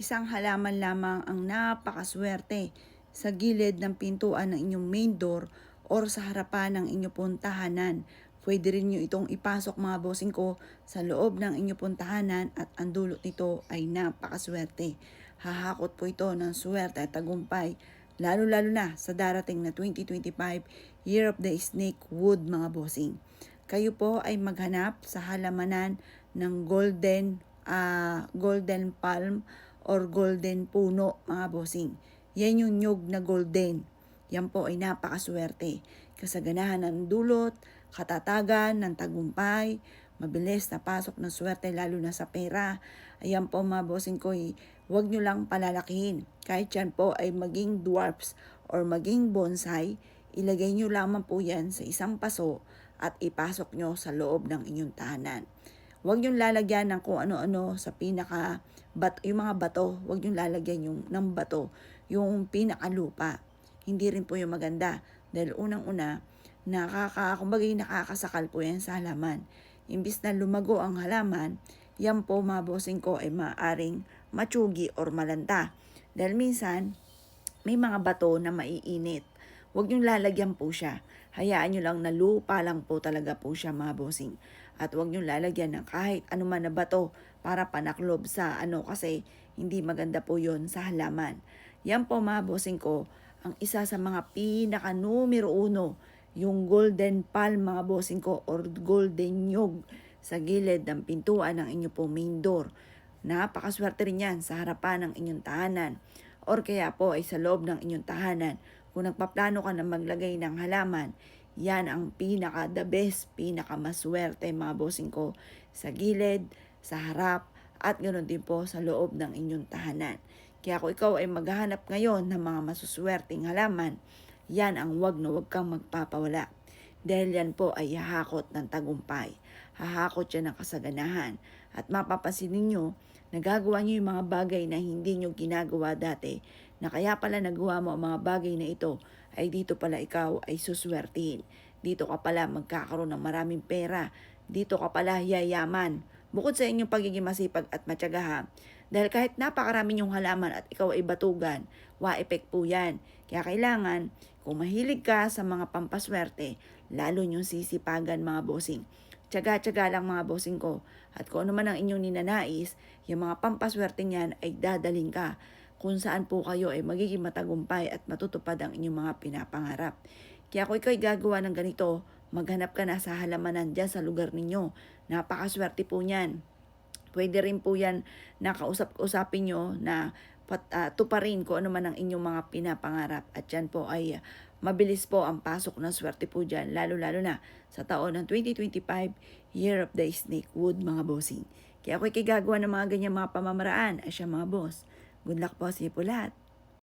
Isang halaman lamang ang napakaswerte sa gilid ng pintuan ng inyong main door or sa harapan ng inyong pong tahanan. Pwede rin nyo itong ipasok mga bossing ko sa loob ng inyong pong tahanan at ang dulot nito ay napakaswerte. Hahakot po ito ng swerte at tagumpay, lalo-lalo na sa darating na 2025 Year of the Snake Wood mga bossing. Kayo po ay maghanap sa halamanan ng golden palm or golden puno mga bossing. Yan yung nyug na golden. Yan po ay napakaswerte. Kasaganahan ng dulot, katatagan ng tagumpay, mabilis na pasok ng swerte lalo na sa pera. Ayan po mga bossing ko, huwag nyo lang palalakihin. Kahit yan po ay maging dwarfs or maging bonsai, ilagay nyo lamang po yan sa isang paso at ipasok nyo sa loob ng inyong tahanan. Huwag niyong lalagyan ng kung ano-ano sa yung mga bato, huwag niyong lalagyan ng bato, yung pinakalupa. Hindi rin po yung maganda dahil unang-una, nakakasakal po yan sa halaman. Imbis na lumago ang halaman, yan po mga bossing ko ay maaring matsugi or malanta. Dahil minsan, may mga bato na maiinit. Huwag niyong lalagyan po siya. Hayaan nyo lang na lupa lang po talaga po siya mga bossing. At huwag niyong lalagyan ng kahit anuman na bato para panaklob sa kasi hindi maganda po yon sa halaman. Yan po mga bossing ko, ang isa sa mga pinaka numero 1, yung golden palm mga bossing ko or golden nyog sa gilid ng pintuan ng inyo po main door. Napakaswerte rin yan sa harapan ng inyong tahanan or kaya po ay sa loob ng inyong tahanan. Kung nagpaplano ka na maglagay ng halaman, yan ang pinaka the best, pinaka maswerte mga bossing ko sa gilid, sa harap, at ganoon din po sa loob ng inyong tahanan. Kaya kung ikaw ay maghahanap ngayon ng mga masuswerteng halaman, yan ang wag na wag kang magpapawala. Dahil yan po ay hahakot ng tagumpay. Hahakot yan ng kasaganahan. At mapapansin ninyo, nagagawa nyo yung mga bagay na hindi nyo ginagawa dati, na kaya pala nagawa mo ang mga bagay na ito, ay dito pala ikaw ay suswertihin. Dito ka pala magkakaroon ng maraming pera. Dito ka pala yayaman. Bukod sa inyong pagiging masipag at matyaga, dahil kahit napakarami yung halaman at ikaw ay batugan, wa-effect po yan. Kaya kailangan, kung mahilig ka sa mga pampaswerte, lalo nyong sisipagan mga bossing. Tiyaga-tiyaga lang mga bossing ko. At kung ano man ang inyong ninanais, yung mga pampaswerte niyan ay dadalhin ka kung saan po kayo ay magiging matagumpay at matutupad ang inyong mga pinapangarap. Kaya kung ikaw ay gagawa ng ganito, maghanap ka na sa halamanan dyan sa lugar ninyo. Napakaswerte po niyan. Pwede rin po yan na kausap-usapin nyo na tuparin kung ano man ang inyong mga pinapangarap. At yan po ay mabilis po ang pasok ng swerte po dyan, lalo-lalo na sa taon ng 2025, Year of the Snake Wood mga bossing. Kaya ako ikigagawa ng mga ganyan mga pamamaraan, ay siya mga boss. Good luck po sa inyo po lahat.